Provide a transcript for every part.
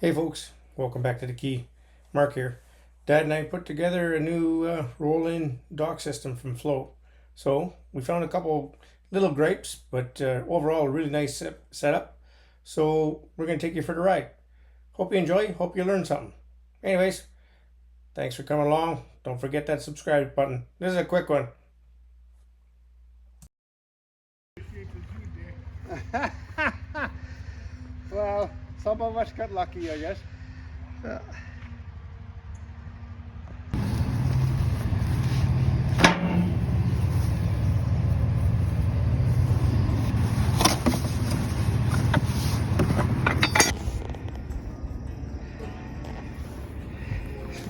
Hey folks, welcome back to the Key. Mark here. Dad and I put together a new roll-in dock system from Flow. So we found a couple little gripes, but overall a really nice setup. So we're going to take you for the ride. Hope you enjoy, hope you learn something. Anyways, thanks for coming along. Don't forget that subscribe button. This is a quick one. Well, some of us got lucky, I guess.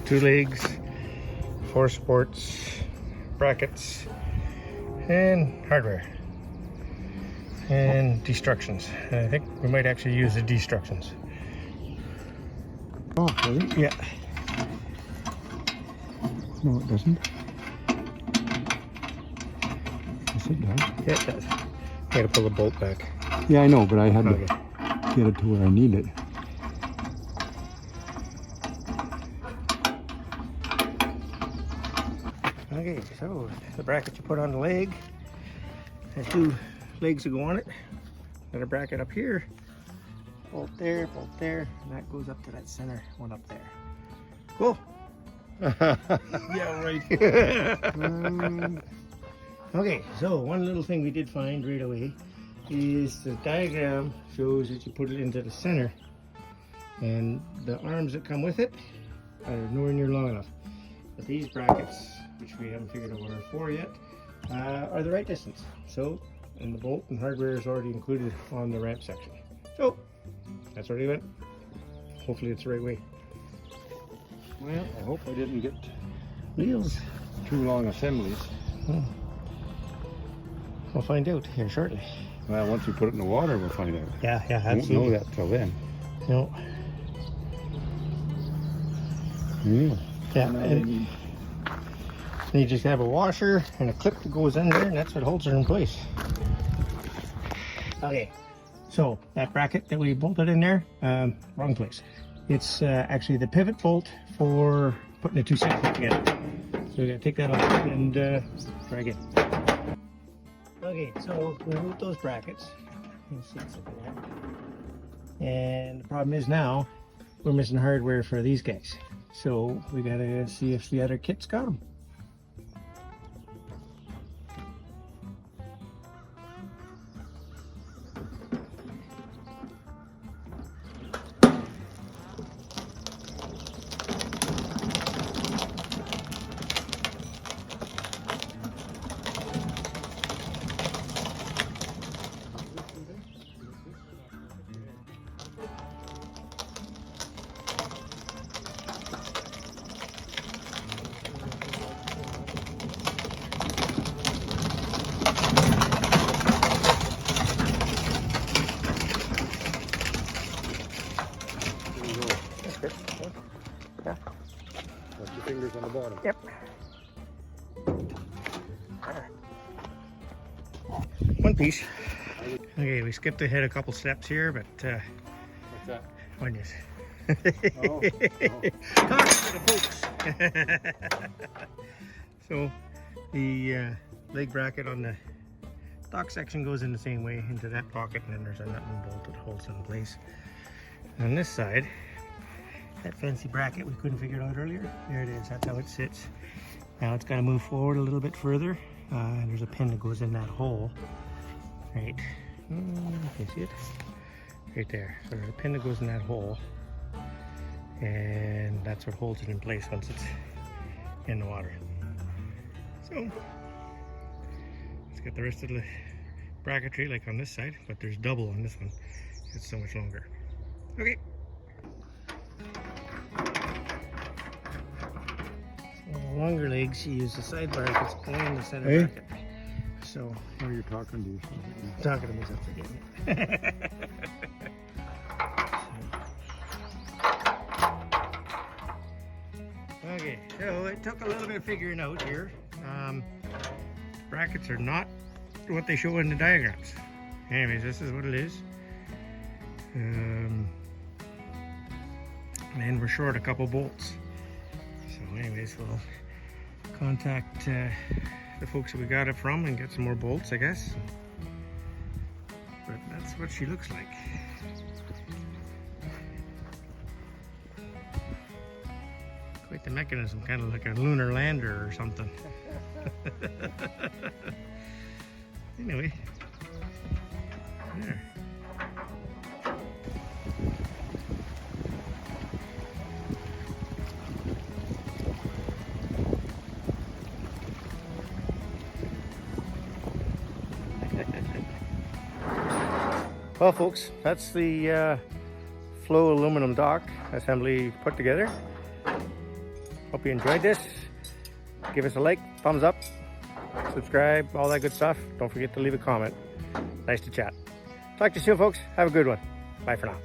Two legs, 4 supports, brackets, and hardware. And destructions. I think we might actually use the destructions. Oh, does it? Yeah. No, it doesn't. Yes, it does. Yeah, it does. I gotta pull the bolt back. Yeah, I know, but I had Okay. to get it to where I need it. Okay, so the bracket you put on the leg has 2 legs that go on it. Got a bracket up here, bolt there, and that goes up to that center one up there. Cool. Yeah, right. Okay, so one little thing we did find right away is the diagram shows that you put it into the center, and the arms that come with it are nowhere near long enough. But these brackets, which we haven't figured out what are for yet, are the right distance. So, and the bolt and hardware is already included on the ramp section. So, that's where they went. Hopefully it's the right way. Well, I hope I didn't get Wheels. too long assemblies. We'll find out here shortly. Well, once we put it in the water, we'll find out. Yeah, I won't absolutely. know that till then. No. Yeah, and you just have a washer and a clip that goes in there, and that's what holds it in place. Okay, so that bracket that we bolted in there, wrong place. It's actually the pivot bolt for putting the 2 sections together. So we gotta take that off and try again. Okay, so we removed those brackets. You see it's like that. And the problem is now we're missing hardware for these guys. So we gotta see if the other kit's got them. Yeah. Watch your fingers on the bottom. Yep. One piece. Okay, we skipped ahead a couple steps here, but What's that? onions. Oh, Talk to the folks. So the leg bracket on the dock section goes in the same way into that pocket, and then there's a nut and bolt that holds it in place. On this side, that fancy bracket we couldn't figure it out earlier, there it is. That's how it sits. Now it's got to move forward a little bit further, and there's a pin that goes in that hole. Right, you see it? Right there. So there's a pin that goes in that hole, and that's what holds it in place once it's in the water. So it's got the rest of the bracketry like on this side, but there's double on this one. It's so much longer. Okay. So the longer legs, you use the side brackets and the center Hey. bracket. So oh, you're talking to yourself. I'm talking to myself again. Okay, so it took a little bit of figuring out here. Brackets are not what they show in the diagrams. Anyways, this is what it is. and we're short a couple bolts. So anyways, we'll contact the folks that we got it from and get some more bolts, I guess. But that's what she looks like. Quite the mechanism, kind of like a lunar lander or something. Anyway, there. Well, folks, that's the flow aluminum dock assembly put together. Hope you enjoyed this. Give us a like, thumbs up, subscribe, all that good stuff. Don't forget to leave a comment. Nice to chat. Talk to you soon, folks. Have a good one. Bye for now.